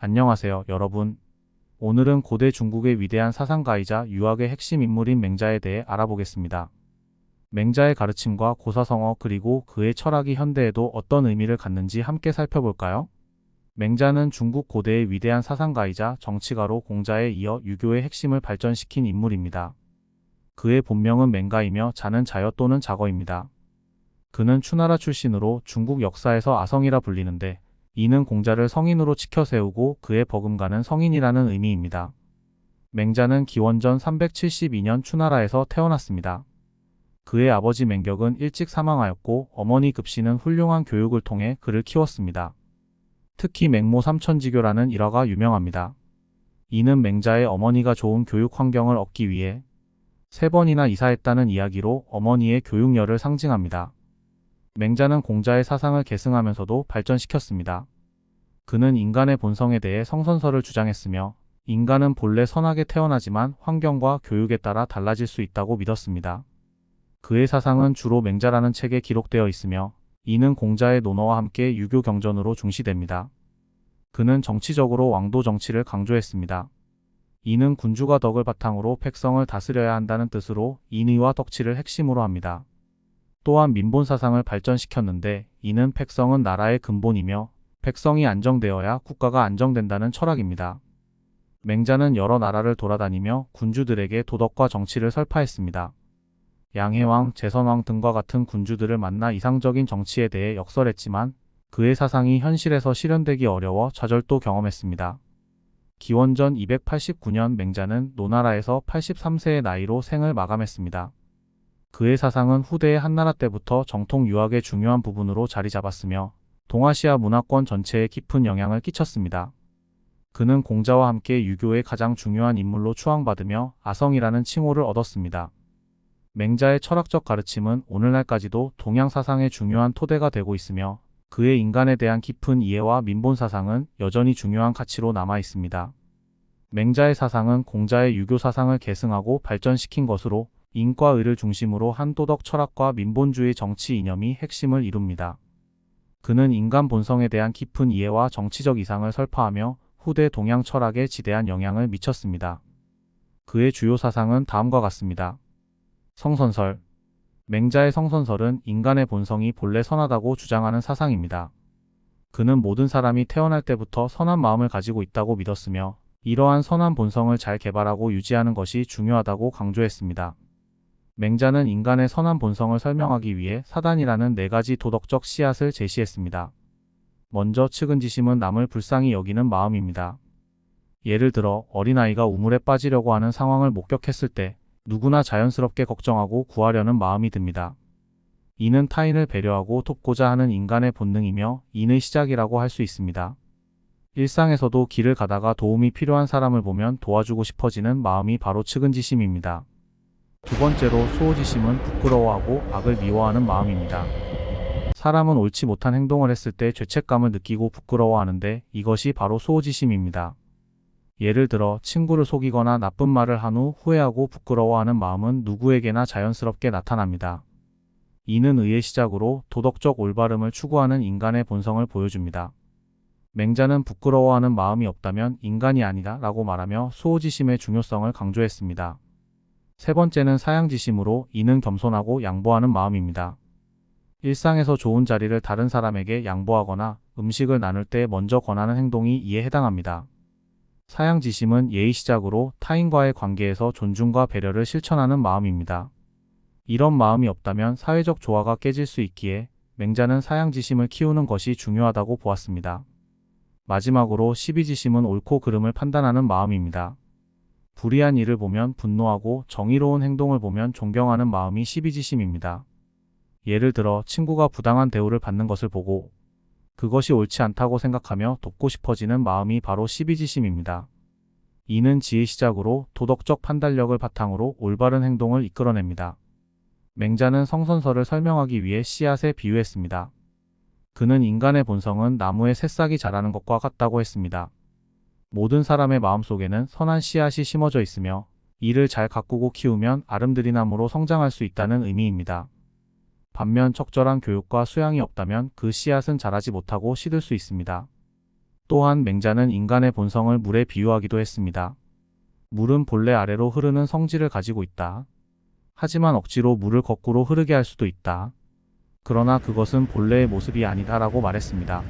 안녕하세요, 여러분. 오늘은 고대 중국의 위대한 사상가이자 유학의 핵심 인물인 맹자에 대해 알아보겠습니다. 맹자의 가르침과 고사성어 그리고 그의 철학이 현대에도 어떤 의미를 갖는지 함께 살펴볼까요? 맹자는 중국 고대의 위대한 사상가이자 정치가로 공자에 이어 유교의 핵심을 발전시킨 인물입니다. 그의 본명은 맹가이며 자는 자여 또는 자거입니다. 그는 추나라 출신으로 중국 역사에서 아성이라 불리는데 이는 공자를 성인으로 치켜 세우고 그의 버금가는 성인이라는 의미입니다. 맹자는 기원전 372년 추나라에서 태어났습니다. 그의 아버지 맹격은 일찍 사망하였고 어머니 급씨는 훌륭한 교육을 통해 그를 키웠습니다. 특히 맹모 삼천지교라는 일화가 유명합니다. 이는 맹자의 어머니가 좋은 교육 환경을 얻기 위해 3번이나 이사했다는 이야기로 어머니의 교육열을 상징합니다. 맹자는 공자의 사상을 계승하면서도 발전시켰습니다. 그는 인간의 본성에 대해 성선설을 주장했으며 인간은 본래 선하게 태어나지만 환경과 교육에 따라 달라질 수 있다고 믿었습니다. 그의 사상은 주로 맹자라는 책에 기록되어 있으며 이는 공자의 논어와 함께 유교 경전으로 중시됩니다. 그는 정치적으로 왕도 정치를 강조했습니다. 이는 군주가 덕을 바탕으로 백성을 다스려야 한다는 뜻으로 인의와 덕치를 핵심으로 합니다. 또한 민본 사상을 발전시켰는데 이는 백성은 나라의 근본이며 백성이 안정되어야 국가가 안정된다는 철학입니다. 맹자는 여러 나라를 돌아다니며 군주들에게 도덕과 정치를 설파했습니다. 양해왕, 제선왕 등과 같은 군주들을 만나 이상적인 정치에 대해 역설했지만 그의 사상이 현실에서 실현되기 어려워 좌절도 경험했습니다. 기원전 289년 맹자는 노나라에서 83세의 나이로 생을 마감했습니다. 그의 사상은 후대의 한나라 때부터 정통 유학의 중요한 부분으로 자리 잡았으며 동아시아 문화권 전체에 깊은 영향을 끼쳤습니다. 그는 공자와 함께 유교의 가장 중요한 인물로 추앙받으며 아성이라는 칭호를 얻었습니다. 맹자의 철학적 가르침은 오늘날까지도 동양 사상의 중요한 토대가 되고 있으며 그의 인간에 대한 깊은 이해와 민본 사상은 여전히 중요한 가치로 남아 있습니다. 맹자의 사상은 공자의 유교 사상을 계승하고 발전시킨 것으로 인과 의를 중심으로 한 도덕 철학과 민본주의 정치 이념이 핵심을 이룹니다. 그는 인간 본성에 대한 깊은 이해와 정치적 이상을 설파하며 후대 동양 철학에 지대한 영향을 미쳤습니다. 그의 주요 사상은 다음과 같습니다. 성선설. 맹자의 성선설은 인간의 본성이 본래 선하다고 주장하는 사상입니다. 그는 모든 사람이 태어날 때부터 선한 마음을 가지고 있다고 믿었으며 이러한 선한 본성을 잘 개발하고 유지하는 것이 중요하다고 강조했습니다. 맹자는 인간의 선한 본성을 설명하기 위해 사단이라는 4가지 도덕적 씨앗을 제시했습니다. 먼저 측은지심은 남을 불쌍히 여기는 마음입니다. 예를 들어 어린아이가 우물에 빠지려고 하는 상황을 목격했을 때 누구나 자연스럽게 걱정하고 구하려는 마음이 듭니다. 이는 타인을 배려하고 돕고자 하는 인간의 본능이며 인의 시작이라고 할 수 있습니다. 일상에서도 길을 가다가 도움이 필요한 사람을 보면 도와주고 싶어지는 마음이 바로 측은지심입니다. 두 번째로 수호지심은 부끄러워하고 악을 미워하는 마음입니다. 사람은 옳지 못한 행동을 했을 때 죄책감을 느끼고 부끄러워하는데 이것이 바로 수호지심입니다. 예를 들어 친구를 속이거나 나쁜 말을 한 후 후회하고 부끄러워하는 마음은 누구에게나 자연스럽게 나타납니다. 이는 의의 시작으로 도덕적 올바름을 추구하는 인간의 본성을 보여줍니다. 맹자는 부끄러워하는 마음이 없다면 인간이 아니다 라고 말하며 수호지심의 중요성을 강조했습니다. 세 번째는 사양지심으로 이는 겸손하고 양보하는 마음입니다. 일상에서 좋은 자리를 다른 사람에게 양보하거나 음식을 나눌 때 먼저 권하는 행동이 이에 해당합니다. 사양지심은 예의 시작으로 타인과의 관계에서 존중과 배려를 실천하는 마음입니다. 이런 마음이 없다면 사회적 조화가 깨질 수 있기에 맹자는 사양지심을 키우는 것이 중요하다고 보았습니다. 마지막으로 시비지심은 옳고 그름을 판단하는 마음입니다. 불의한 일을 보면 분노하고 정의로운 행동을 보면 존경하는 마음이 시비지심입니다. 예를 들어 친구가 부당한 대우를 받는 것을 보고 그것이 옳지 않다고 생각하며 돕고 싶어지는 마음이 바로 시비지심입니다. 이는 지혜 시작으로 도덕적 판단력을 바탕으로 올바른 행동을 이끌어냅니다. 맹자는 성선설을 설명하기 위해 씨앗에 비유했습니다. 그는 인간의 본성은 나무에 새싹이 자라는 것과 같다고 했습니다. 모든 사람의 마음속에는 선한 씨앗이 심어져 있으며 이를 잘 가꾸고 키우면 아름드린 나무로 성장할 수 있다는 의미입니다. 반면 적절한 교육과 수양이 없다면 그 씨앗은 자라지 못하고 시들 수 있습니다. 또한 맹자는 인간의 본성을 물에 비유하기도 했습니다. 물은 본래 아래로 흐르는 성질을 가지고 있다. 하지만 억지로 물을 거꾸로 흐르게 할 수도 있다. 그러나 그것은 본래의 모습이 아니다라고 말했습니다.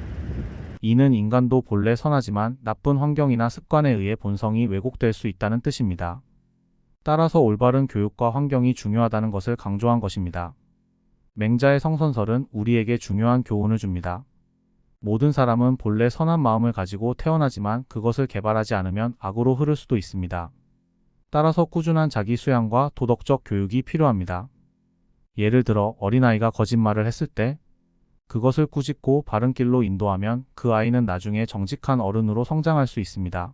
이는 인간도 본래 선하지만 나쁜 환경이나 습관에 의해 본성이 왜곡될 수 있다는 뜻입니다. 따라서 올바른 교육과 환경이 중요하다는 것을 강조한 것입니다. 맹자의 성선설은 우리에게 중요한 교훈을 줍니다. 모든 사람은 본래 선한 마음을 가지고 태어나지만 그것을 개발하지 않으면 악으로 흐를 수도 있습니다. 따라서 꾸준한 자기 수양과 도덕적 교육이 필요합니다. 예를 들어 어린아이가 거짓말을 했을 때 그것을 꾸짖고 바른 길로 인도하면 그 아이는 나중에 정직한 어른으로 성장할 수 있습니다.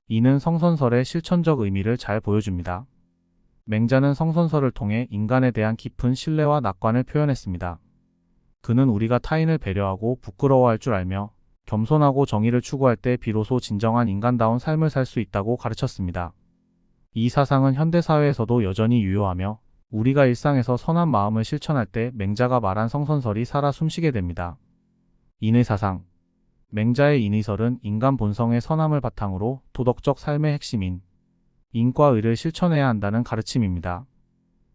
이는 성선설의 실천적 의미를 잘 보여줍니다. 맹자는 성선설을 통해 인간에 대한 깊은 신뢰와 낙관을 표현했습니다. 그는 우리가 타인을 배려하고 부끄러워할 줄 알며 겸손하고 정의를 추구할 때 비로소 진정한 인간다운 삶을 살 수 있다고 가르쳤습니다. 이 사상은 현대사회에서도 여전히 유효하며 우리가 일상에서 선한 마음을 실천할 때 맹자가 말한 성선설이 살아 숨쉬게 됩니다. 인의사상. 맹자의 인의설은 인간 본성의 선함을 바탕으로 도덕적 삶의 핵심인 인과 의를 실천해야 한다는 가르침입니다.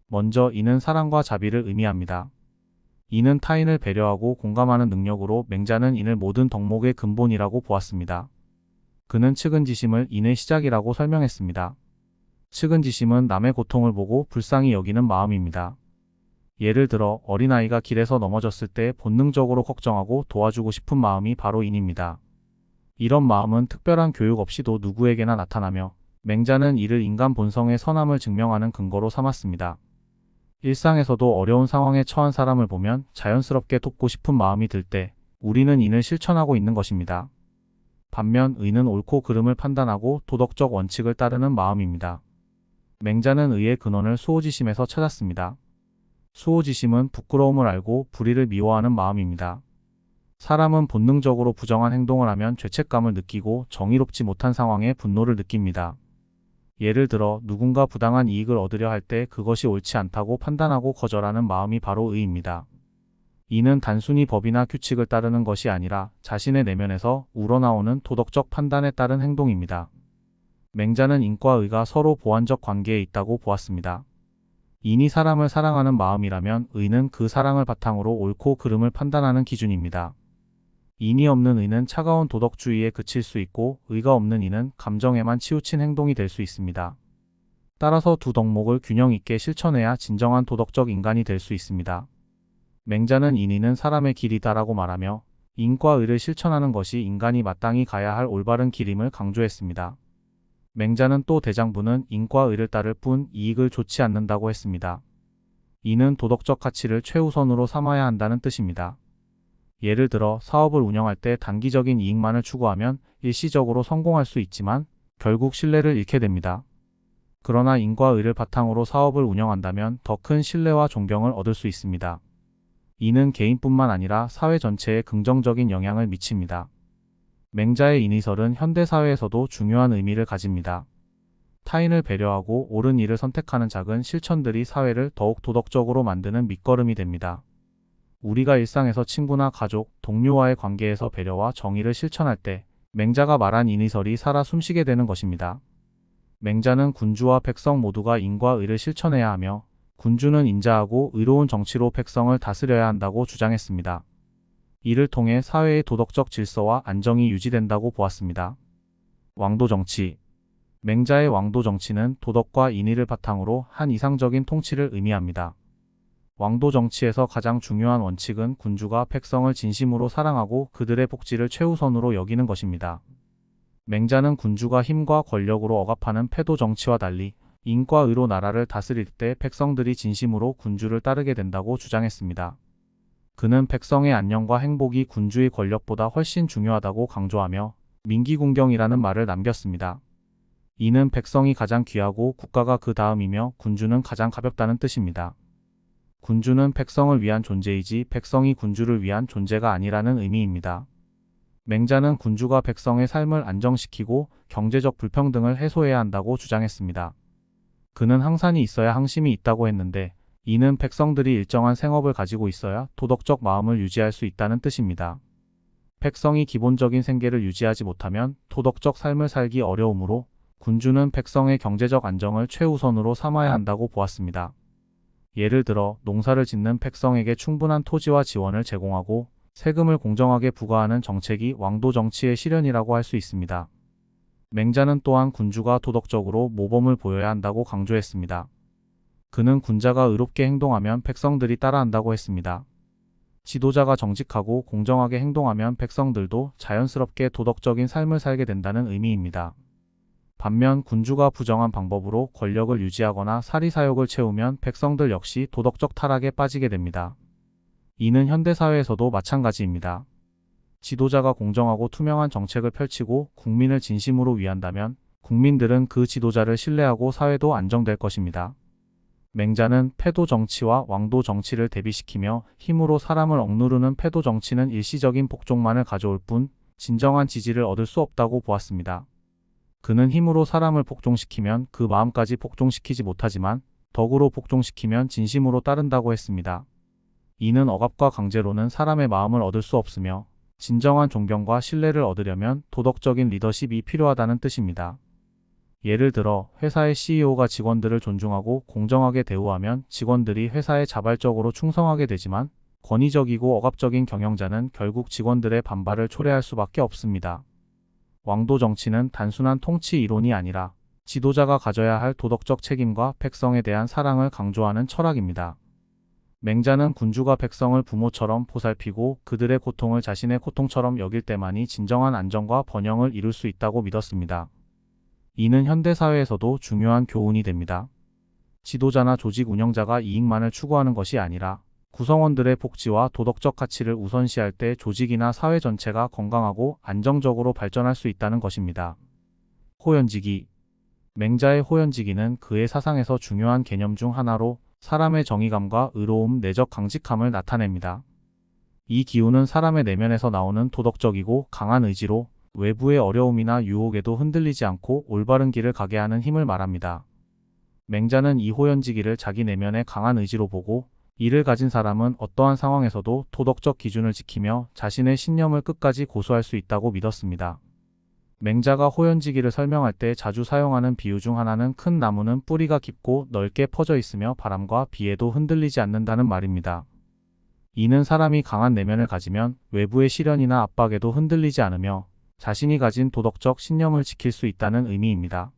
먼저 인은 사랑과 자비를 의미합니다. 인은 타인을 배려하고 공감하는 능력으로 맹자는 인을 모든 덕목의 근본이라고 보았습니다. 그는 측은지심을 인의 시작이라고 설명했습니다. 측은지심은 남의 고통을 보고 불쌍히 여기는 마음입니다. 예를 들어 어린아이가 길에서 넘어졌을 때 본능적으로 걱정하고 도와주고 싶은 마음이 바로 인입니다. 이런 마음은 특별한 교육 없이도 누구에게나 나타나며 맹자는 이를 인간 본성의 선함을 증명하는 근거로 삼았습니다. 일상에서도 어려운 상황에 처한 사람을 보면 자연스럽게 돕고 싶은 마음이 들 때 우리는 인을 실천하고 있는 것입니다. 반면 의는 옳고 그름을 판단하고 도덕적 원칙을 따르는 마음입니다. 맹자는 의의 근원을 수호지심에서 찾았습니다. 수호지심은 부끄러움을 알고 불의를 미워하는 마음입니다. 사람은 본능적으로 부정한 행동을 하면 죄책감을 느끼고 정의롭지 못한 상황에 분노를 느낍니다. 예를 들어 누군가 부당한 이익을 얻으려 할 때 그것이 옳지 않다고 판단하고 거절하는 마음이 바로 의입니다. 이는 단순히 법이나 규칙을 따르는 것이 아니라 자신의 내면에서 우러나오는 도덕적 판단에 따른 행동입니다. 맹자는 인과 의가 서로 보완적 관계에 있다고 보았습니다. 인이 사람을 사랑하는 마음이라면 의는 그 사랑을 바탕으로 옳고 그름을 판단하는 기준입니다. 인이 없는 의는 차가운 도덕주의에 그칠 수 있고 의가 없는 인은 감정에만 치우친 행동이 될 수 있습니다. 따라서 두 덕목을 균형 있게 실천해야 진정한 도덕적 인간이 될 수 있습니다. 맹자는 인의는 사람의 길이다라고 말하며 인과 의를 실천하는 것이 인간이 마땅히 가야 할 올바른 길임을 강조했습니다. 맹자는 또 대장부는 인과 의를 따를 뿐 이익을 좇지 않는다고 했습니다. 이는 도덕적 가치를 최우선으로 삼아야 한다는 뜻입니다. 예를 들어 사업을 운영할 때 단기적인 이익만을 추구하면 일시적으로 성공할 수 있지만 결국 신뢰를 잃게 됩니다. 그러나 인과 의를 바탕으로 사업을 운영한다면 더 큰 신뢰와 존경을 얻을 수 있습니다. 이는 개인뿐만 아니라 사회 전체에 긍정적인 영향을 미칩니다. 맹자의 인의설은 현대사회에서도 중요한 의미를 가집니다. 타인을 배려하고 옳은 일을 선택하는 작은 실천들이 사회를 더욱 도덕적으로 만드는 밑거름이 됩니다. 우리가 일상에서 친구나 가족, 동료와의 관계에서 배려와 정의를 실천할 때 맹자가 말한 인의설이 살아 숨쉬게 되는 것입니다. 맹자는 군주와 백성 모두가 인과 의를 실천해야 하며 군주는 인자하고 의로운 정치로 백성을 다스려야 한다고 주장했습니다. 이를 통해 사회의 도덕적 질서와 안정이 유지된다고 보았습니다. 왕도정치. 맹자의 왕도정치는 도덕과 인의를 바탕으로 한 이상적인 통치를 의미합니다. 왕도정치에서 가장 중요한 원칙은 군주가 백성을 진심으로 사랑하고 그들의 복지를 최우선으로 여기는 것입니다. 맹자는 군주가 힘과 권력으로 억압하는 패도 정치와 달리 인과 의로 나라를 다스릴 때 백성들이 진심으로 군주를 따르게 된다고 주장했습니다. 그는 백성의 안녕과 행복이 군주의 권력보다 훨씬 중요하다고 강조하며 민기군경이라는 말을 남겼습니다. 이는 백성이 가장 귀하고 국가가 그 다음이며 군주는 가장 가볍다는 뜻입니다. 군주는 백성을 위한 존재이지 백성이 군주를 위한 존재가 아니라는 의미입니다. 맹자는 군주가 백성의 삶을 안정시키고 경제적 불평등을 해소해야 한다고 주장했습니다. 그는 항산이 있어야 항심이 있다고 했는데 이는 백성들이 일정한 생업을 가지고 있어야 도덕적 마음을 유지할 수 있다는 뜻입니다. 백성이 기본적인 생계를 유지하지 못하면 도덕적 삶을 살기 어려우므로 군주는 백성의 경제적 안정을 최우선으로 삼아야 한다고 보았습니다. 예를 들어 농사를 짓는 백성에게 충분한 토지와 지원을 제공하고 세금을 공정하게 부과하는 정책이 왕도 정치의 실현이라고 할 수 있습니다. 맹자는 또한 군주가 도덕적으로 모범을 보여야 한다고 강조했습니다. 그는 군자가 의롭게 행동하면 백성들이 따라한다고 했습니다. 지도자가 정직하고 공정하게 행동하면 백성들도 자연스럽게 도덕적인 삶을 살게 된다는 의미입니다. 반면 군주가 부정한 방법으로 권력을 유지하거나 사리사욕을 채우면 백성들 역시 도덕적 타락에 빠지게 됩니다. 이는 현대사회에서도 마찬가지입니다. 지도자가 공정하고 투명한 정책을 펼치고 국민을 진심으로 위한다면 국민들은 그 지도자를 신뢰하고 사회도 안정될 것입니다. 맹자는 패도 정치와 왕도 정치를 대비시키며 힘으로 사람을 억누르는 패도 정치는 일시적인 복종만을 가져올 뿐 진정한 지지를 얻을 수 없다고 보았습니다. 그는 힘으로 사람을 복종시키면 그 마음까지 복종시키지 못하지만 덕으로 복종시키면 진심으로 따른다고 했습니다. 이는 억압과 강제로는 사람의 마음을 얻을 수 없으며 진정한 존경과 신뢰를 얻으려면 도덕적인 리더십이 필요하다는 뜻입니다. 예를 들어 회사의 CEO가 직원들을 존중하고 공정하게 대우하면 직원들이 회사에 자발적으로 충성하게 되지만 권위적이고 억압적인 경영자는 결국 직원들의 반발을 초래할 수밖에 없습니다. 왕도 정치는 단순한 통치 이론이 아니라 지도자가 가져야 할 도덕적 책임과 백성에 대한 사랑을 강조하는 철학입니다. 맹자는 군주가 백성을 부모처럼 보살피고 그들의 고통을 자신의 고통처럼 여길 때만이 진정한 안정과 번영을 이룰 수 있다고 믿었습니다. 이는 현대사회에서도 중요한 교훈이 됩니다. 지도자나 조직 운영자가 이익만을 추구하는 것이 아니라 구성원들의 복지와 도덕적 가치를 우선시할 때 조직이나 사회 전체가 건강하고 안정적으로 발전할 수 있다는 것입니다. 호연지기. 맹자의 호연지기는 그의 사상에서 중요한 개념 중 하나로 사람의 정의감과 의로움, 내적 강직함을 나타냅니다. 이 기운은 사람의 내면에서 나오는 도덕적이고 강한 의지로 외부의 어려움이나 유혹에도 흔들리지 않고 올바른 길을 가게 하는 힘을 말합니다. 맹자는 이 호연지기를 자기 내면의 강한 의지로 보고 이를 가진 사람은 어떠한 상황에서도 도덕적 기준을 지키며 자신의 신념을 끝까지 고수할 수 있다고 믿었습니다. 맹자가 호연지기를 설명할 때 자주 사용하는 비유 중 하나는 큰 나무는 뿌리가 깊고 넓게 퍼져 있으며 바람과 비에도 흔들리지 않는다는 말입니다. 이는 사람이 강한 내면을 가지면 외부의 시련이나 압박에도 흔들리지 않으며 자신이 가진 도덕적 신념을 지킬 수 있다는 의미입니다.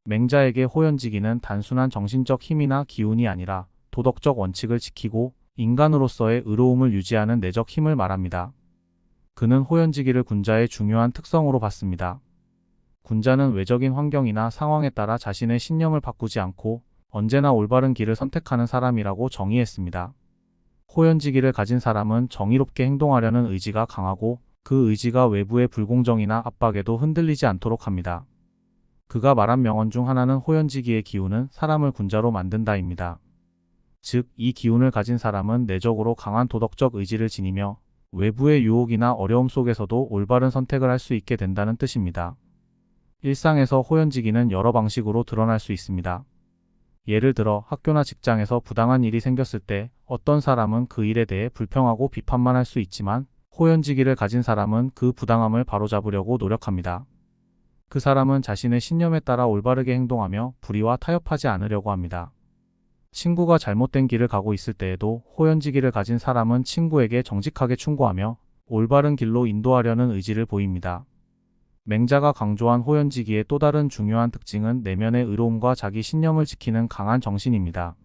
맹자에게 호연지기는 단순한 정신적 힘이나 기운이 아니라 도덕적 원칙을 지키고 인간으로서의 의로움을 유지하는 내적 힘을 말합니다. 그는 호연지기를 군자의 중요한 특성으로 봤습니다. 군자는 외적인 환경이나 상황에 따라 자신의 신념을 바꾸지 않고 언제나 올바른 길을 선택하는 사람이라고 정의했습니다. 호연지기를 가진 사람은 정의롭게 행동하려는 의지가 강하고 그 의지가 외부의 불공정이나 압박에도 흔들리지 않도록 합니다. 그가 말한 명언 중 하나는 호연지기의 기운은 사람을 군자로 만든다입니다. 즉, 이 기운을 가진 사람은 내적으로 강한 도덕적 의지를 지니며 외부의 유혹이나 어려움 속에서도 올바른 선택을 할 수 있게 된다는 뜻입니다. 일상에서 호연지기는 여러 방식으로 드러날 수 있습니다. 예를 들어 학교나 직장에서 부당한 일이 생겼을 때 어떤 사람은 그 일에 대해 불평하고 비판만 할 수 있지만 호연지기를 가진 사람은 그 부당함을 바로잡으려고 노력합니다. 그 사람은 자신의 신념에 따라 올바르게 행동하며 불의와 타협하지 않으려고 합니다. 친구가 잘못된 길을 가고 있을 때에도 호연지기를 가진 사람은 친구에게 정직하게 충고하며 올바른 길로 인도하려는 의지를 보입니다. 맹자가 강조한 호연지기의 또 다른 중요한 특징은 내면의 의로움과 자기 신념을 지키는 강한 정신입니다.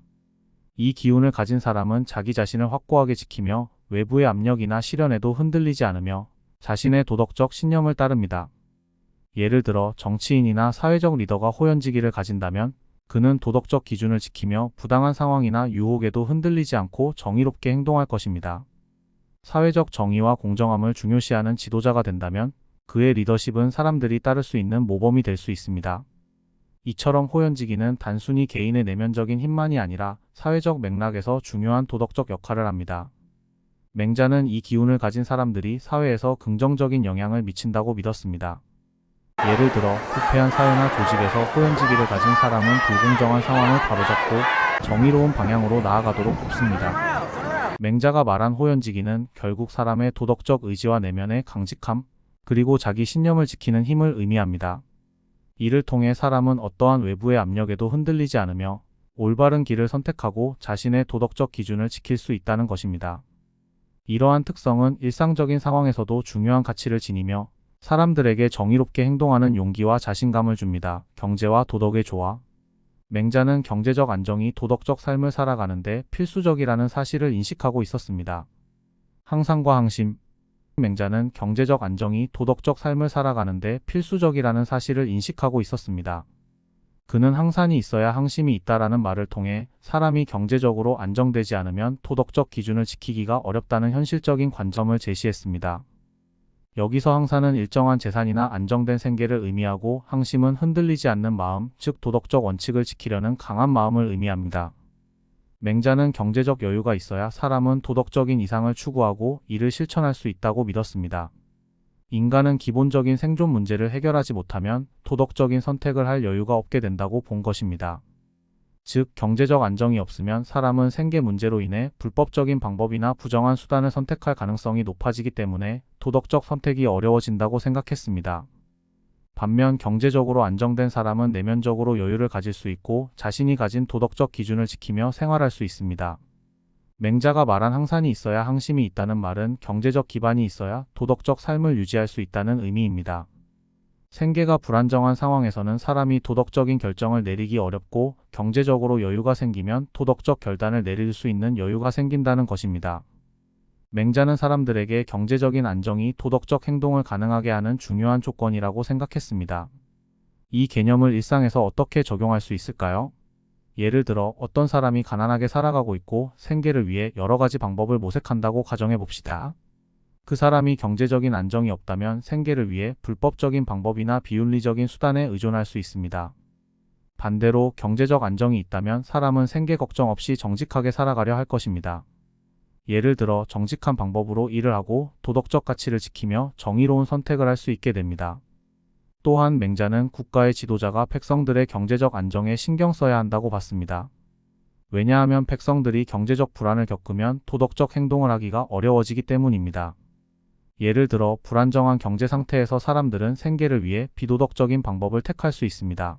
이 기운을 가진 사람은 자기 자신을 확고하게 지키며 외부의 압력이나 시련에도 흔들리지 않으며 자신의 도덕적 신념을 따릅니다. 예를 들어 정치인이나 사회적 리더가 호연지기를 가진다면 그는 도덕적 기준을 지키며 부당한 상황이나 유혹에도 흔들리지 않고 정의롭게 행동할 것입니다. 사회적 정의와 공정함을 중요시하는 지도자가 된다면 그의 리더십은 사람들이 따를 수 있는 모범이 될 수 있습니다. 이처럼 호연지기는 단순히 개인의 내면적인 힘만이 아니라 사회적 맥락에서 중요한 도덕적 역할을 합니다. 맹자는 이 기운을 가진 사람들이 사회에서 긍정적인 영향을 미친다고 믿었습니다. 예를 들어 부패한 사회나 조직에서 호연지기를 가진 사람은 불공정한 상황을 바로잡고 정의로운 방향으로 나아가도록 돕습니다. 맹자가 말한 호연지기는 결국 사람의 도덕적 의지와 내면의 강직함, 그리고 자기 신념을 지키는 힘을 의미합니다. 이를 통해 사람은 어떠한 외부의 압력에도 흔들리지 않으며 올바른 길을 선택하고 자신의 도덕적 기준을 지킬 수 있다는 것입니다. 이러한 특성은 일상적인 상황에서도 중요한 가치를 지니며 사람들에게 정의롭게 행동하는 용기와 자신감을 줍니다. 경제와 도덕의 조화. 맹자는 경제적 안정이 도덕적 삶을 살아가는데 필수적이라는 사실을 인식하고 있었습니다. 항상과 항심. 맹자는 경제적 안정이 도덕적 삶을 살아가는데 필수적이라는 사실을 인식하고 있었습니다. 그는 항산이 있어야 항심이 있다라는 말을 통해 사람이 경제적으로 안정되지 않으면 도덕적 기준을 지키기가 어렵다는 현실적인 관점을 제시했습니다. 여기서 항산은 일정한 재산이나 안정된 생계를 의미하고 항심은 흔들리지 않는 마음, 즉 도덕적 원칙을 지키려는 강한 마음을 의미합니다. 맹자는 경제적 여유가 있어야 사람은 도덕적인 이상을 추구하고 이를 실천할 수 있다고 믿었습니다. 인간은 기본적인 생존 문제를 해결하지 못하면 도덕적인 선택을 할 여유가 없게 된다고 본 것입니다. 즉, 경제적 안정이 없으면 사람은 생계 문제로 인해 불법적인 방법이나 부정한 수단을 선택할 가능성이 높아지기 때문에 도덕적 선택이 어려워진다고 생각했습니다. 반면 경제적으로 안정된 사람은 내면적으로 여유를 가질 수 있고 자신이 가진 도덕적 기준을 지키며 생활할 수 있습니다. 맹자가 말한 항산이 있어야 항심이 있다는 말은 경제적 기반이 있어야 도덕적 삶을 유지할 수 있다는 의미입니다. 생계가 불안정한 상황에서는 사람이 도덕적인 결정을 내리기 어렵고 경제적으로 여유가 생기면 도덕적 결단을 내릴 수 있는 여유가 생긴다는 것입니다. 맹자는 사람들에게 경제적인 안정이 도덕적 행동을 가능하게 하는 중요한 조건이라고 생각했습니다. 이 개념을 일상에서 어떻게 적용할 수 있을까요? 예를 들어 어떤 사람이 가난하게 살아가고 있고 생계를 위해 여러 가지 방법을 모색한다고 가정해 봅시다. 그 사람이 경제적인 안정이 없다면 생계를 위해 불법적인 방법이나 비윤리적인 수단에 의존할 수 있습니다. 반대로 경제적 안정이 있다면 사람은 생계 걱정 없이 정직하게 살아가려 할 것입니다. 예를 들어 정직한 방법으로 일을 하고 도덕적 가치를 지키며 정의로운 선택을 할 수 있게 됩니다. 또한 맹자는 국가의 지도자가 백성들의 경제적 안정에 신경 써야 한다고 봤습니다. 왜냐하면 백성들이 경제적 불안을 겪으면 도덕적 행동을 하기가 어려워지기 때문입니다. 예를 들어 불안정한 경제 상태에서 사람들은 생계를 위해 비도덕적인 방법을 택할 수 있습니다.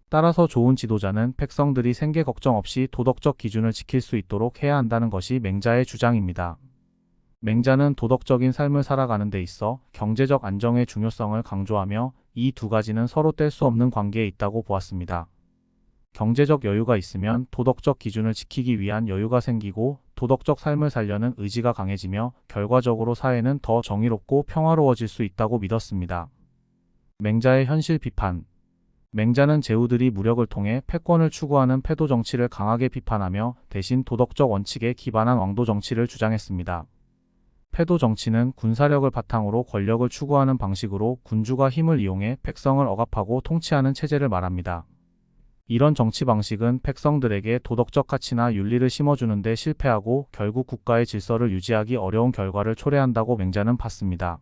따라서 좋은 지도자는 백성들이 생계 걱정 없이 도덕적 기준을 지킬 수 있도록 해야 한다는 것이 맹자의 주장입니다. 맹자는 도덕적인 삶을 살아가는 데 있어 경제적 안정의 중요성을 강조하며 이 두 가지는 서로 뗄 수 없는 관계에 있다고 보았습니다. 경제적 여유가 있으면 도덕적 기준을 지키기 위한 여유가 생기고 도덕적 삶을 살려는 의지가 강해지며 결과적으로 사회는 더 정의롭고 평화로워질 수 있다고 믿었습니다. 맹자의 현실 비판. 맹자는 제후들이 무력을 통해 패권을 추구하는 패도 정치를 강하게 비판하며 대신 도덕적 원칙에 기반한 왕도 정치를 주장했습니다. 패도 정치는 군사력을 바탕으로 권력을 추구하는 방식으로 군주가 힘을 이용해 백성을 억압하고 통치하는 체제를 말합니다. 이런 정치 방식은 백성들에게 도덕적 가치나 윤리를 심어주는 데 실패하고 결국 국가의 질서를 유지하기 어려운 결과를 초래한다고 맹자는 봤습니다.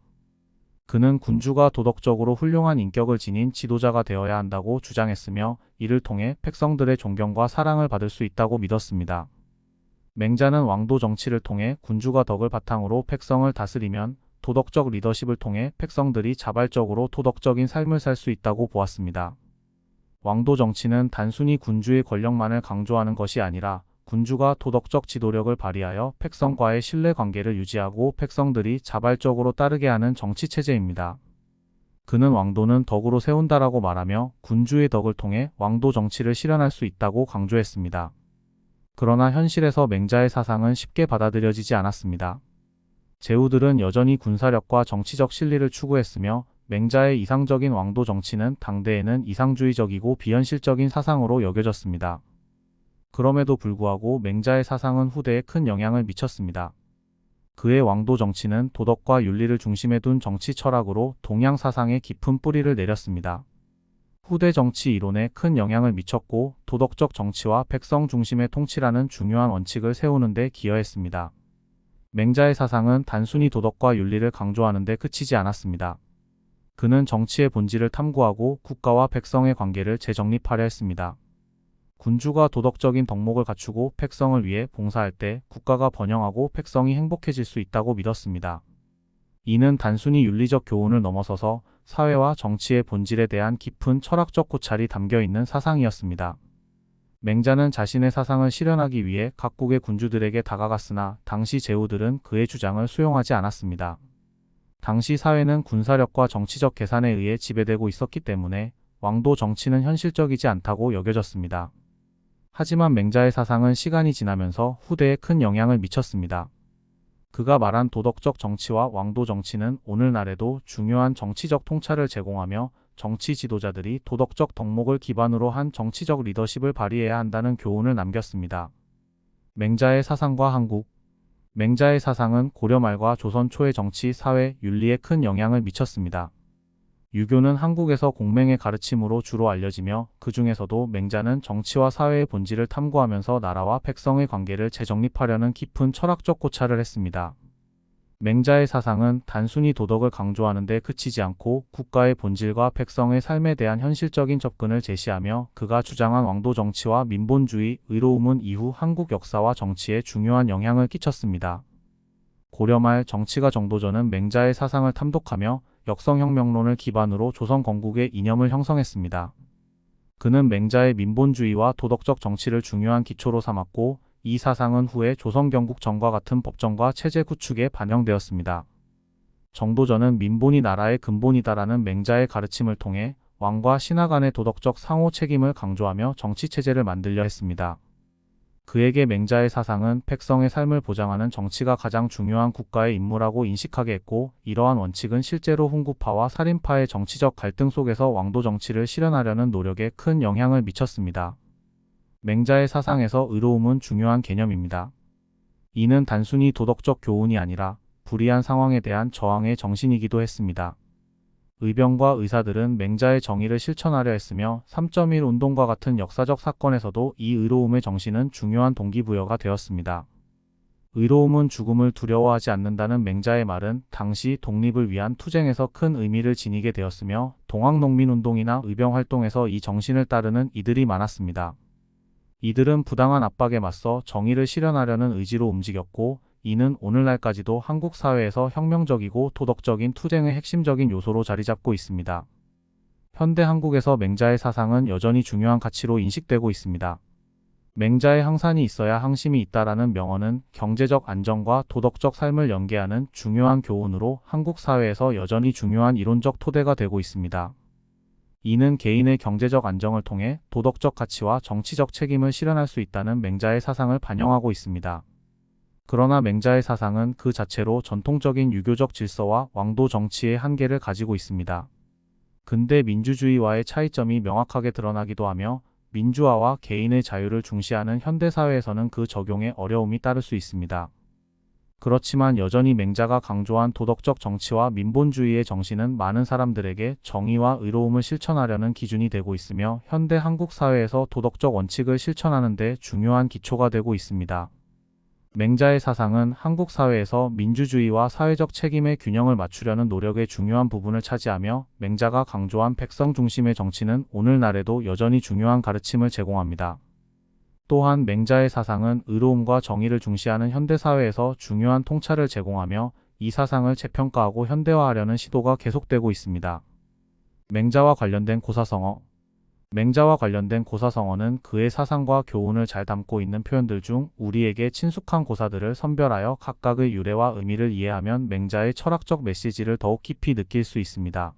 그는 군주가 도덕적으로 훌륭한 인격을 지닌 지도자가 되어야 한다고 주장했으며 이를 통해 백성들의 존경과 사랑을 받을 수 있다고 믿었습니다. 맹자는 왕도 정치를 통해 군주가 덕을 바탕으로 백성을 다스리면 도덕적 리더십을 통해 백성들이 자발적으로 도덕적인 삶을 살 수 있다고 보았습니다. 왕도 정치는 단순히 군주의 권력만을 강조하는 것이 아니라 군주가 도덕적 지도력을 발휘하여 백성과의 신뢰관계를 유지하고 백성들이 자발적으로 따르게 하는 정치체제입니다. 그는 왕도는 덕으로 세운다라고 말하며 군주의 덕을 통해 왕도 정치를 실현할 수 있다고 강조했습니다. 그러나 현실에서 맹자의 사상은 쉽게 받아들여지지 않았습니다. 제후들은 여전히 군사력과 정치적 실리를 추구했으며 맹자의 이상적인 왕도 정치는 당대에는 이상주의적이고 비현실적인 사상으로 여겨졌습니다. 그럼에도 불구하고 맹자의 사상은 후대에 큰 영향을 미쳤습니다. 그의 왕도 정치는 도덕과 윤리를 중심에 둔 정치 철학으로 동양 사상에 깊은 뿌리를 내렸습니다. 후대 정치 이론에 큰 영향을 미쳤고 도덕적 정치와 백성 중심의 통치라는 중요한 원칙을 세우는 데 기여했습니다. 맹자의 사상은 단순히 도덕과 윤리를 강조하는 데 그치지 않았습니다. 그는 정치의 본질을 탐구하고 국가와 백성의 관계를 재정립하려 했습니다. 군주가 도덕적인 덕목을 갖추고 백성을 위해 봉사할 때 국가가 번영하고 백성이 행복해질 수 있다고 믿었습니다. 이는 단순히 윤리적 교훈을 넘어서서 사회와 정치의 본질에 대한 깊은 철학적 고찰이 담겨 있는 사상이었습니다. 맹자는 자신의 사상을 실현하기 위해 각국의 군주들에게 다가갔으나 당시 제후들은 그의 주장을 수용하지 않았습니다. 당시 사회는 군사력과 정치적 계산에 의해 지배되고 있었기 때문에 왕도 정치는 현실적이지 않다고 여겨졌습니다. 하지만 맹자의 사상은 시간이 지나면서 후대에 큰 영향을 미쳤습니다. 그가 말한 도덕적 정치와 왕도 정치는 오늘날에도 중요한 정치적 통찰을 제공하며 정치 지도자들이 도덕적 덕목을 기반으로 한 정치적 리더십을 발휘해야 한다는 교훈을 남겼습니다. 맹자의 사상과 한국. 맹자의 사상은 고려 말과 조선 초의 정치, 사회, 윤리에 큰 영향을 미쳤습니다. 유교는 한국에서 공맹의 가르침으로 주로 알려지며 그 중에서도 맹자는 정치와 사회의 본질을 탐구하면서 나라와 백성의 관계를 재정립하려는 깊은 철학적 고찰을 했습니다. 맹자의 사상은 단순히 도덕을 강조하는 데 그치지 않고 국가의 본질과 백성의 삶에 대한 현실적인 접근을 제시하며 그가 주장한 왕도 정치와 민본주의, 의로움은 이후 한국 역사와 정치에 중요한 영향을 끼쳤습니다. 고려 말 정치가 정도전은 맹자의 사상을 탐독하며 역성혁명론을 기반으로 조선 건국의 이념을 형성했습니다. 그는 맹자의 민본주의와 도덕적 정치를 중요한 기초로 삼았고 이 사상은 후에 조선 경국정과 같은 법정과 체제 구축에 반영되었습니다. 정도전은 민본이 나라의 근본이다라는 맹자의 가르침을 통해 왕과 신하 간의 도덕적 상호 책임을 강조하며 정치체제를 만들려 했습니다. 그에게 맹자의 사상은 백성의 삶을 보장하는 정치가 가장 중요한 국가의 임무라고 인식하게 했고 이러한 원칙은 실제로 훈구파와 살인파의 정치적 갈등 속에서 왕도 정치를 실현하려는 노력에 큰 영향을 미쳤습니다. 맹자의 사상에서 의로움은 중요한 개념입니다. 이는 단순히 도덕적 교훈이 아니라 불이한 상황에 대한 저항의 정신이기도 했습니다. 의병과 의사들은 맹자의 정의를 실천하려 했으며 3.1 운동과 같은 역사적 사건에서도 이 의로움의 정신은 중요한 동기부여가 되었습니다. 의로움은 죽음을 두려워하지 않는다는 맹자의 말은 당시 독립을 위한 투쟁에서 큰 의미를 지니게 되었으며 동학농민운동이나 의병활동에서 이 정신을 따르는 이들이 많았습니다. 이들은 부당한 압박에 맞서 정의를 실현하려는 의지로 움직였고 이는 오늘날까지도 한국 사회에서 혁명적이고 도덕적인 투쟁의 핵심적인 요소로 자리잡고 있습니다. 현대 한국에서 맹자의 사상은 여전히 중요한 가치로 인식되고 있습니다. 맹자의 항산이 있어야 항심이 있다라는 명언은 경제적 안정과 도덕적 삶을 연계하는 중요한 교훈으로 한국 사회에서 여전히 중요한 이론적 토대가 되고 있습니다. 이는 개인의 경제적 안정을 통해 도덕적 가치와 정치적 책임을 실현할 수 있다는 맹자의 사상을 반영하고 있습니다. 그러나 맹자의 사상은 그 자체로 전통적인 유교적 질서와 왕도 정치의 한계를 가지고 있습니다. 근대 민주주의와의 차이점이 명확하게 드러나기도 하며 민주화와 개인의 자유를 중시하는 현대사회에서는 그 적용에 어려움이 따를 수 있습니다. 그렇지만 여전히 맹자가 강조한 도덕적 정치와 민본주의의 정신은 많은 사람들에게 정의와 의로움을 실천하려는 기준이 되고 있으며 현대 한국 사회에서 도덕적 원칙을 실천하는 데 중요한 기초가 되고 있습니다. 맹자의 사상은 한국 사회에서 민주주의와 사회적 책임의 균형을 맞추려는 노력의 중요한 부분을 차지하며 맹자가 강조한 백성 중심의 정치는 오늘날에도 여전히 중요한 가르침을 제공합니다. 또한 맹자의 사상은 의로움과 정의를 중시하는 현대사회에서 중요한 통찰을 제공하며 이 사상을 재평가하고 현대화하려는 시도가 계속되고 있습니다. 맹자와 관련된 고사성어. 맹자와 관련된 고사성어는 그의 사상과 교훈을 잘 담고 있는 표현들 중 우리에게 친숙한 고사들을 선별하여 각각의 유래와 의미를 이해하면 맹자의 철학적 메시지를 더욱 깊이 느낄 수 있습니다.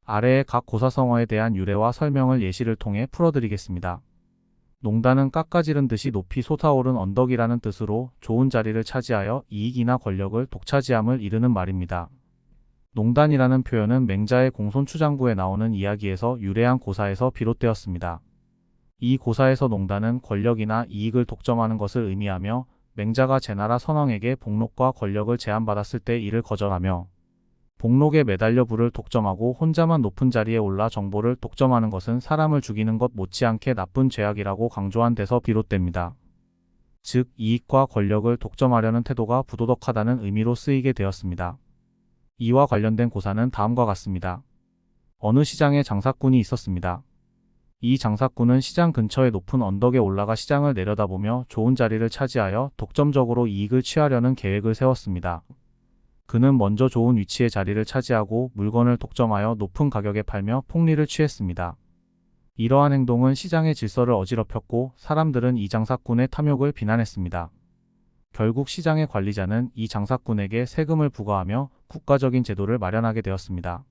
아래의 각 고사성어에 대한 유래와 설명을 예시를 통해 풀어드리겠습니다. 농단은 깎아지른 듯이 높이 솟아오른 언덕이라는 뜻으로 좋은 자리를 차지하여 이익이나 권력을 독차지함을 이르는 말입니다. 농단이라는 표현은 맹자의 공손추장구에 나오는 이야기에서 유래한 고사에서 비롯되었습니다. 이 고사에서 농단은 권력이나 이익을 독점하는 것을 의미하며 맹자가 제나라 선왕에게 복록과 권력을 제안받았을 때 이를 거절하며 복록에 매달려 부를 독점하고 혼자만 높은 자리에 올라 정보를 독점하는 것은 사람을 죽이는 것 못지않게 나쁜 죄악이라고 강조한 데서 비롯됩니다. 즉 이익과 권력을 독점하려는 태도가 부도덕하다는 의미로 쓰이게 되었습니다. 이와 관련된 고사는 다음과 같습니다. 어느 시장에 장사꾼이 있었습니다. 이 장사꾼은 시장 근처의 높은 언덕에 올라가 시장을 내려다보며 좋은 자리를 차지하여 독점적으로 이익을 취하려는 계획을 세웠습니다. 그는 먼저 좋은 위치의 자리를 차지하고 물건을 독점하여 높은 가격에 팔며 폭리를 취했습니다. 이러한 행동은 시장의 질서를 어지럽혔고 사람들은 이 장사꾼의 탐욕을 비난했습니다. 결국 시장의 관리자는 이 장사꾼에게 세금을 부과하며 국가적인 제도를 마련하게 되었습니다.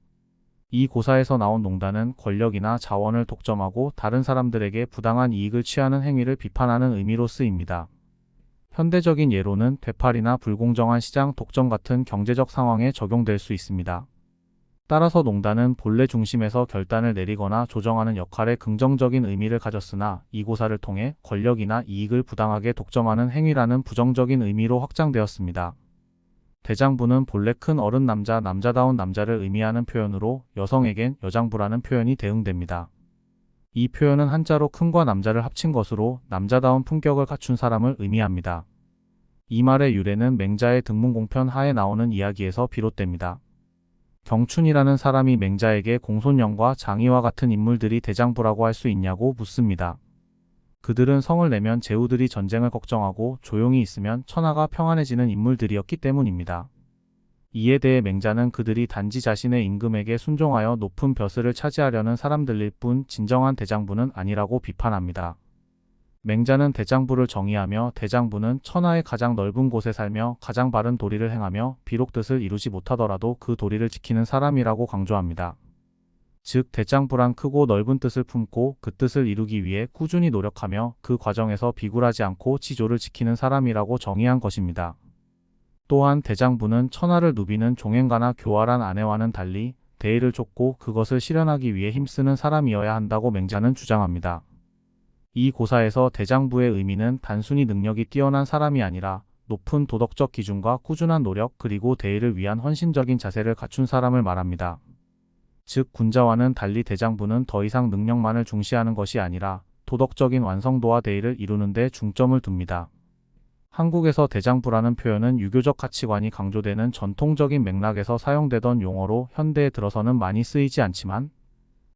이 고사에서 나온 농단은 권력이나 자원을 독점하고 다른 사람들에게 부당한 이익을 취하는 행위를 비판하는 의미로 쓰입니다. 현대적인 예로는 되팔이나 불공정한 시장 독점 같은 경제적 상황에 적용될 수 있습니다. 따라서 농단은 본래 중심에서 결단을 내리거나 조정하는 역할에 긍정적인 의미를 가졌으나 이 고사를 통해 권력이나 이익을 부당하게 독점하는 행위라는 부정적인 의미로 확장되었습니다. 대장부는 본래 큰 어른 남자, 남자다운 남자를 의미하는 표현으로 여성에겐 여장부라는 표현이 대응됩니다. 이 표현은 한자로 큰과 남자를 합친 것으로 남자다운 품격을 갖춘 사람을 의미합니다. 이 말의 유래는 맹자의 등문공편 하에 나오는 이야기에서 비롯됩니다. 경춘이라는 사람이 맹자에게 공손령과 장의와 같은 인물들이 대장부라고 할 수 있냐고 묻습니다. 그들은 성을 내면 제후들이 전쟁을 걱정하고 조용히 있으면 천하가 평안해지는 인물들이었기 때문입니다. 이에 대해 맹자는 그들이 단지 자신의 임금에게 순종하여 높은 벼슬을 차지하려는 사람들일 뿐 진정한 대장부는 아니라고 비판합니다. 맹자는 대장부를 정의하며 대장부는 천하의 가장 넓은 곳에 살며 가장 바른 도리를 행하며 비록 뜻을 이루지 못하더라도 그 도리를 지키는 사람이라고 강조합니다. 즉 대장부란 크고 넓은 뜻을 품고 그 뜻을 이루기 위해 꾸준히 노력하며 그 과정에서 비굴하지 않고 지조를 지키는 사람이라고 정의한 것입니다. 또한 대장부는 천하를 누비는 종행가나 교활한 아내와는 달리 대의를 좇고 그것을 실현하기 위해 힘쓰는 사람이어야 한다고 맹자는 주장합니다. 이 고사에서 대장부의 의미는 단순히 능력이 뛰어난 사람이 아니라 높은 도덕적 기준과 꾸준한 노력 그리고 대의를 위한 헌신적인 자세를 갖춘 사람을 말합니다. 즉 군자와는 달리 대장부는 더 이상 능력만을 중시하는 것이 아니라 도덕적인 완성도와 대의를 이루는 데 중점을 둡니다. 한국에서 대장부라는 표현은 유교적 가치관이 강조되는 전통적인 맥락에서 사용되던 용어로 현대에 들어서는 많이 쓰이지 않지만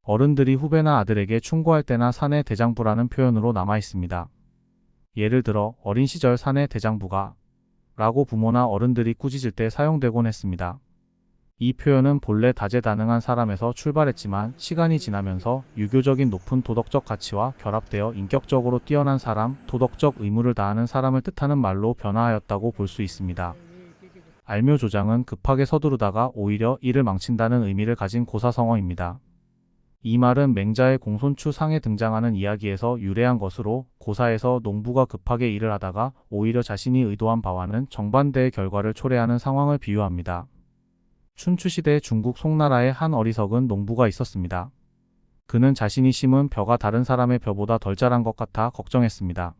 어른들이 후배나 아들에게 충고할 때나 사내 대장부라는 표현으로 남아 있습니다. 예를 들어 어린 시절 사내 대장부가 라고 부모나 어른들이 꾸짖을 때 사용되곤 했습니다. 이 표현은 본래 다재다능한 사람에서 출발했지만 시간이 지나면서 유교적인 높은 도덕적 가치와 결합되어 인격적으로 뛰어난 사람, 도덕적 의무를 다하는 사람을 뜻하는 말로 변화하였다고 볼 수 있습니다. 알묘조장은 급하게 서두르다가 오히려 일을 망친다는 의미를 가진 고사성어입니다. 이 말은 맹자의 공손추 상에 등장하는 이야기에서 유래한 것으로 고사에서 농부가 급하게 일을 하다가 오히려 자신이 의도한 바와는 정반대의 결과를 초래하는 상황을 비유합니다. 춘추시대 중국 송나라에 한 어리석은 농부가 있었습니다. 그는 자신이 심은 벼가 다른 사람의 벼보다 덜 자란 것 같아 걱정했습니다.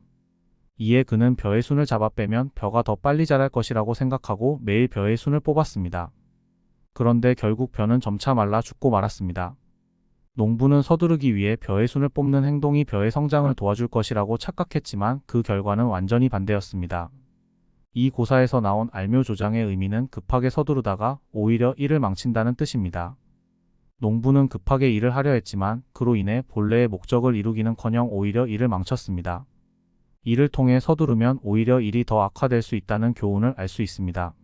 이에 그는 벼의 순을 잡아 빼면 벼가 더 빨리 자랄 것이라고 생각하고 매일 벼의 순을 뽑았습니다. 그런데 결국 벼는 점차 말라 죽고 말았습니다. 농부는 서두르기 위해 벼의 순을 뽑는 행동이 벼의 성장을 도와줄 것이라고 착각했지만 그 결과는 완전히 반대였습니다. 이 고사에서 나온 알묘조장의 의미는 급하게 서두르다가 오히려 일을 망친다는 뜻입니다. 농부는 급하게 일을 하려 했지만 그로 인해 본래의 목적을 이루기는커녕 오히려 일을 망쳤습니다. 이를 통해 서두르면 오히려 일이 더 악화될 수 있다는 교훈을 알 수 있습니다.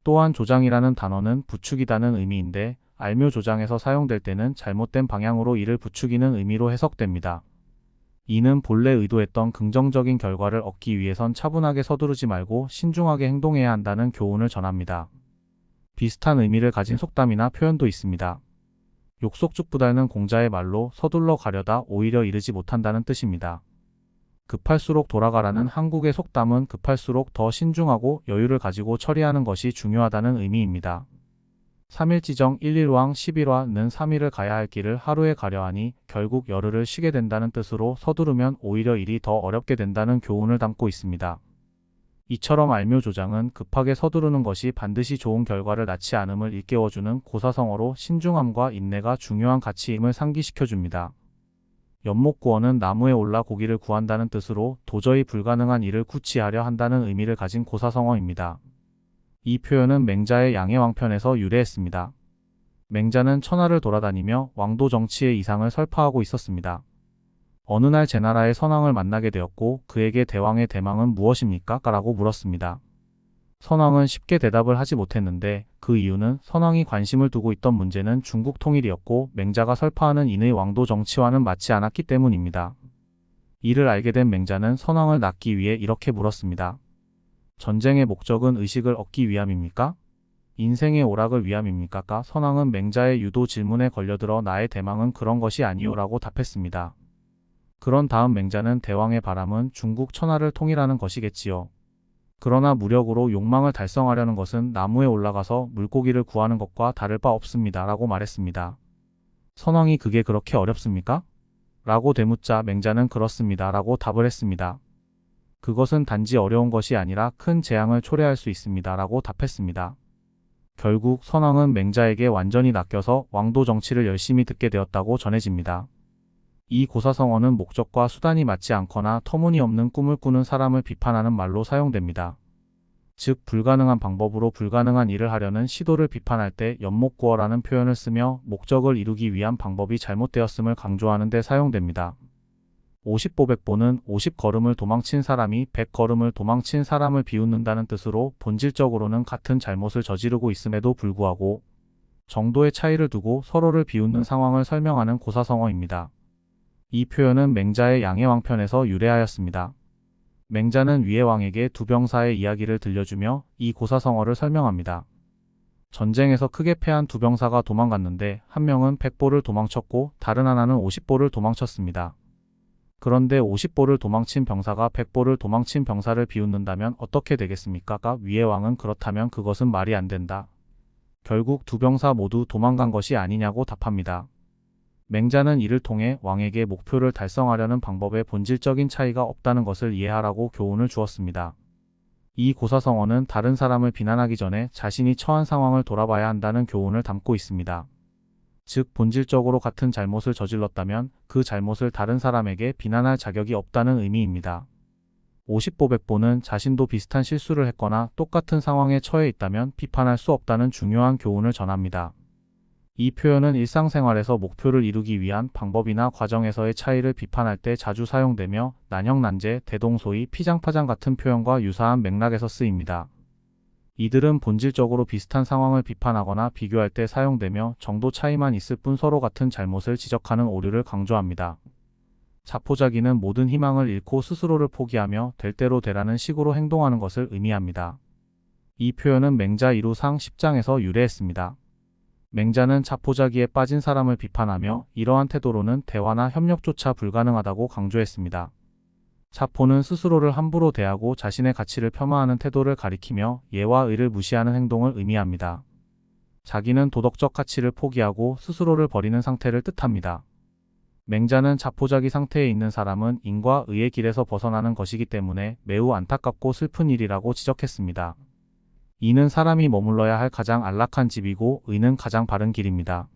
또한 조장이라는 단어는 부추기다는 의미인데 알묘조장에서 사용될 때는 잘못된 방향으로 일을 부추기는 의미로 해석됩니다. 이는 본래 의도했던 긍정적인 결과를 얻기 위해선 차분하게 서두르지 말고 신중하게 행동해야 한다는 교훈을 전합니다. 비슷한 의미를 가진 속담이나 표현도 있습니다. 욕속죽부달는 공자의 말로 서둘러 가려다 오히려 이르지 못한다는 뜻입니다. 급할수록 돌아가라는 한국의 속담은 급할수록 더 신중하고 여유를 가지고 처리하는 것이 중요하다는 의미입니다. 3일지정 11왕 11화는 3일을 가야 할 길을 하루에 가려 하니 결국 열흘을 쉬게 된다는 뜻으로 서두르면 오히려 일이 더 어렵게 된다는 교훈을 담고 있습니다. 이처럼 알묘조장은 급하게 서두르는 것이 반드시 좋은 결과를 낳지 않음을 일깨워주는 고사성어로 신중함과 인내가 중요한 가치임을 상기시켜줍니다. 연목구어는 나무에 올라 고기를 구한다는 뜻으로 도저히 불가능한 일을 구치하려 한다는 의미를 가진 고사성어입니다. 이 표현은 맹자의 양해왕편에서 유래했습니다. 맹자는 천하를 돌아다니며 왕도 정치의 이상을 설파하고 있었습니다. 어느 날 제나라의 선왕을 만나게 되었고 그에게 대왕의 대망은 무엇입니까? 라고 물었습니다. 선왕은 쉽게 대답을 하지 못했는데 그 이유는 선왕이 관심을 두고 있던 문제는 중국 통일이었고 맹자가 설파하는 인의 왕도 정치와는 맞지 않았기 때문입니다. 이를 알게 된 맹자는 선왕을 낳기 위해 이렇게 물었습니다. 전쟁의 목적은 의식을 얻기 위함입니까? 인생의 오락을 위함입니까? 선왕은 맹자의 유도 질문에 걸려들어 나의 대망은 그런 것이 아니오 라고 답했습니다. 그런 다음 맹자는 대왕의 바람은 중국 천하를 통일하는 것이겠지요. 그러나 무력으로 욕망을 달성하려는 것은 나무에 올라가서 물고기를 구하는 것과 다를 바 없습니다. 라고 말했습니다. 선왕이 그게 그렇게 어렵습니까? 라고 되묻자 맹자는 그렇습니다. 라고 답을 했습니다. 그것은 단지 어려운 것이 아니라 큰 재앙을 초래할 수 있습니다. 라고 답했습니다. 결국 선왕은 맹자에게 완전히 낚여서 왕도 정치를 열심히 듣게 되었다고 전해집니다. 이 고사성어는 목적과 수단이 맞지 않거나 터무니없는 꿈을 꾸는 사람을 비판하는 말로 사용됩니다. 즉 불가능한 방법으로 불가능한 일을 하려는 시도를 비판할 때 연목구어라는 표현을 쓰며 목적을 이루기 위한 방법이 잘못되었음을 강조하는 데 사용됩니다. 50보백보는 50걸음을 도망친 사람이 100걸음을 도망친 사람을 비웃는다는 뜻으로 본질적으로는 같은 잘못을 저지르고 있음에도 불구하고 정도의 차이를 두고 서로를 비웃는 상황을 설명하는 고사성어입니다. 이 표현은 맹자의 양해왕편에서 유래하였습니다. 맹자는 위의 왕에게 두 병사의 이야기를 들려주며 이 고사성어를 설명합니다. 전쟁에서 크게 패한 두 병사가 도망갔는데 한 명은 100보를 도망쳤고 다른 하나는 50보를 도망쳤습니다. 그런데 50보를 도망친 병사가 100보를 도망친 병사를 비웃는다면 어떻게 되겠습니까? 위의 왕은 그렇다면 그것은 말이 안 된다. 결국 두 병사 모두 도망간 것이 아니냐고 답합니다. 맹자는 이를 통해 왕에게 목표를 달성하려는 방법에 본질적인 차이가 없다는 것을 이해하라고 교훈을 주었습니다. 이 고사성어는 다른 사람을 비난하기 전에 자신이 처한 상황을 돌아봐야 한다는 교훈을 담고 있습니다. 즉 본질적으로 같은 잘못을 저질렀다면 그 잘못을 다른 사람에게 비난할 자격이 없다는 의미입니다. 50보백보는 자신도 비슷한 실수를 했거나 똑같은 상황에 처해 있다면 비판할 수 없다는 중요한 교훈을 전합니다. 이 표현은 일상생활에서 목표를 이루기 위한 방법이나 과정에서의 차이를 비판할 때 자주 사용되며 난형난제, 대동소이, 피장파장 같은 표현과 유사한 맥락에서 쓰입니다. 이들은 본질적으로 비슷한 상황을 비판하거나 비교할 때 사용되며 정도 차이만 있을 뿐 서로 같은 잘못을 지적하는 오류를 강조합니다. 자포자기는 모든 희망을 잃고 스스로를 포기하며 될 대로 되라는 식으로 행동하는 것을 의미합니다. 이 표현은 맹자 1후 상 10장에서 유래했습니다. 맹자는 자포자기에 빠진 사람을 비판하며 이러한 태도로는 대화나 협력조차 불가능하다고 강조했습니다. 자포는 스스로를 함부로 대하고 자신의 가치를 폄하하는 태도를 가리키며 예와 의를 무시하는 행동을 의미합니다. 자기는 도덕적 가치를 포기하고 스스로를 버리는 상태를 뜻합니다. 맹자는 자포자기 상태에 있는 사람은 인과 의의 길에서 벗어나는 것이기 때문에 매우 안타깝고 슬픈 일이라고 지적했습니다. 이는 사람이 머물러야 할 가장 안락한 집이고 의는 가장 바른 길입니다.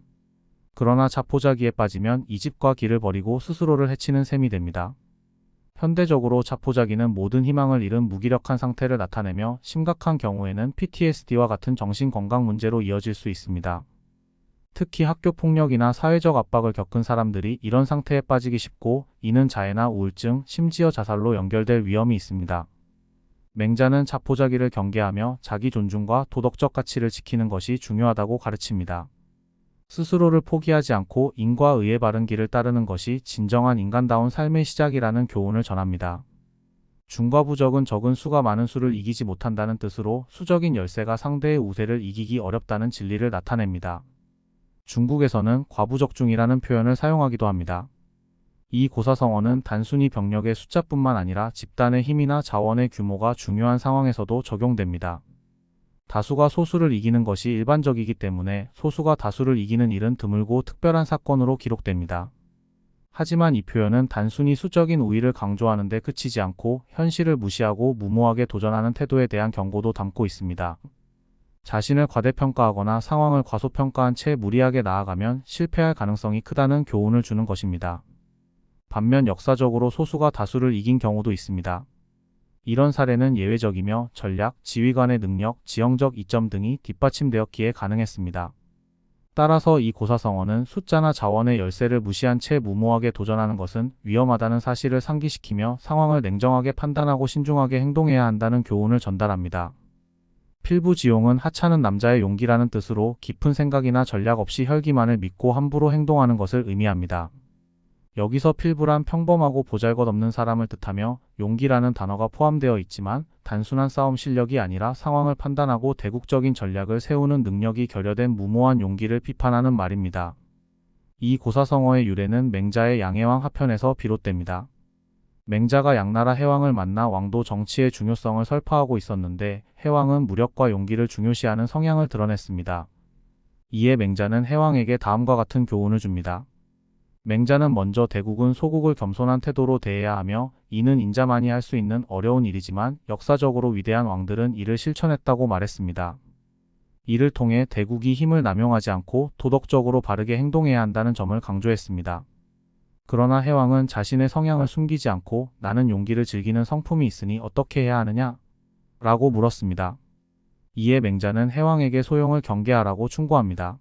그러나 자포자기에 빠지면 이 집과 길을 버리고 스스로를 해치는 셈이 됩니다. 현대적으로 자포자기는 모든 희망을 잃은 무기력한 상태를 나타내며 심각한 경우에는 PTSD와 같은 정신건강 문제로 이어질 수 있습니다. 특히 학교 폭력이나 사회적 압박을 겪은 사람들이 이런 상태에 빠지기 쉽고 이는 자해나 우울증, 심지어 자살로 연결될 위험이 있습니다. 맹자는 자포자기를 경계하며 자기 존중과 도덕적 가치를 지키는 것이 중요하다고 가르칩니다. 스스로를 포기하지 않고 인과 의의 바른 길을 따르는 것이 진정한 인간다운 삶의 시작이라는 교훈을 전합니다. 중과 부적은 적은 수가 많은 수를 이기지 못한다는 뜻으로 수적인 열세가 상대의 우세를 이기기 어렵다는 진리를 나타냅니다. 중국에서는 과부적중이라는 표현을 사용하기도 합니다. 이 고사성어는 단순히 병력의 숫자뿐만 아니라 집단의 힘이나 자원의 규모가 중요한 상황에서도 적용됩니다. 다수가 소수를 이기는 것이 일반적이기 때문에 소수가 다수를 이기는 일은 드물고 특별한 사건으로 기록됩니다. 하지만 이 표현은 단순히 수적인 우위를 강조하는 데 그치지 않고 현실을 무시하고 무모하게 도전하는 태도에 대한 경고도 담고 있습니다. 자신을 과대평가하거나 상황을 과소평가한 채 무리하게 나아가면 실패할 가능성이 크다는 교훈을 주는 것입니다. 반면 역사적으로 소수가 다수를 이긴 경우도 있습니다. 이런 사례는 예외적이며 전략, 지휘관의 능력, 지형적 이점 등이 뒷받침되었기에 가능했습니다. 따라서 이 고사성어는 숫자나 자원의 열쇠를 무시한 채 무모하게 도전하는 것은 위험하다는 사실을 상기시키며 상황을 냉정하게 판단하고 신중하게 행동해야 한다는 교훈을 전달합니다. 필부지용은 하찮은 남자의 용기라는 뜻으로 깊은 생각이나 전략 없이 혈기만을 믿고 함부로 행동하는 것을 의미합니다. 여기서 필부란 평범하고 보잘것없는 사람을 뜻하며 용기라는 단어가 포함되어 있지만 단순한 싸움 실력이 아니라 상황을 판단하고 대국적인 전략을 세우는 능력이 결여된 무모한 용기를 비판하는 말입니다. 이 고사성어의 유래는 맹자의 양해왕 하편에서 비롯됩니다. 맹자가 양나라 해왕을 만나 왕도 정치의 중요성을 설파하고 있었는데 해왕은 무력과 용기를 중요시하는 성향을 드러냈습니다. 이에 맹자는 해왕에게 다음과 같은 교훈을 줍니다. 맹자는 먼저 대국은 소국을 겸손한 태도로 대해야 하며 이는 인자만이 할 수 있는 어려운 일이지만 역사적으로 위대한 왕들은 이를 실천했다고 말했습니다. 이를 통해 대국이 힘을 남용하지 않고 도덕적으로 바르게 행동해야 한다는 점을 강조했습니다. 그러나 해왕은 자신의 성향을 숨기지 않고 나는 용기를 즐기는 성품이 있으니 어떻게 해야 하느냐? 라고 물었습니다. 이에 맹자는 해왕에게 소용을 경계하라고 충고합니다.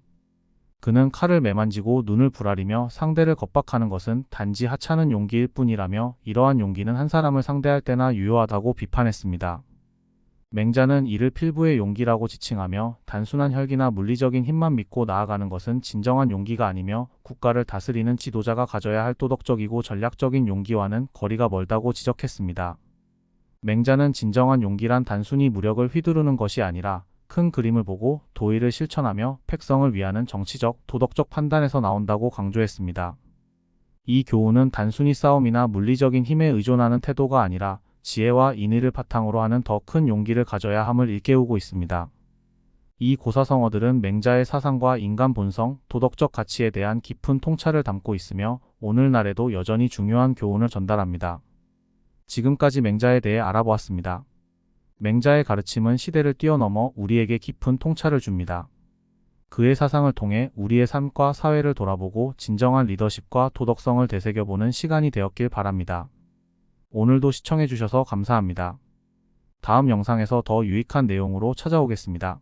그는 칼을 매만지고 눈을 부라리며 상대를 겁박하는 것은 단지 하찮은 용기일 뿐이라며 이러한 용기는 한 사람을 상대할 때나 유효하다고 비판했습니다. 맹자는 이를 필부의 용기라고 지칭하며 단순한 혈기나 물리적인 힘만 믿고 나아가는 것은 진정한 용기가 아니며 국가를 다스리는 지도자가 가져야 할 도덕적이고 전략적인 용기와는 거리가 멀다고 지적했습니다. 맹자는 진정한 용기란 단순히 무력을 휘두르는 것이 아니라 큰 그림을 보고 도의를 실천하며 백성을 위하는 정치적, 도덕적 판단에서 나온다고 강조했습니다. 이 교훈은 단순히 싸움이나 물리적인 힘에 의존하는 태도가 아니라 지혜와 인의를 바탕으로 하는 더 큰 용기를 가져야 함을 일깨우고 있습니다. 이 고사성어들은 맹자의 사상과 인간 본성, 도덕적 가치에 대한 깊은 통찰을 담고 있으며 오늘날에도 여전히 중요한 교훈을 전달합니다. 지금까지 맹자에 대해 알아보았습니다. 맹자의 가르침은 시대를 뛰어넘어 우리에게 깊은 통찰을 줍니다. 그의 사상을 통해 우리의 삶과 사회를 돌아보고 진정한 리더십과 도덕성을 되새겨보는 시간이 되었길 바랍니다. 오늘도 시청해주셔서 감사합니다. 다음 영상에서 더 유익한 내용으로 찾아오겠습니다.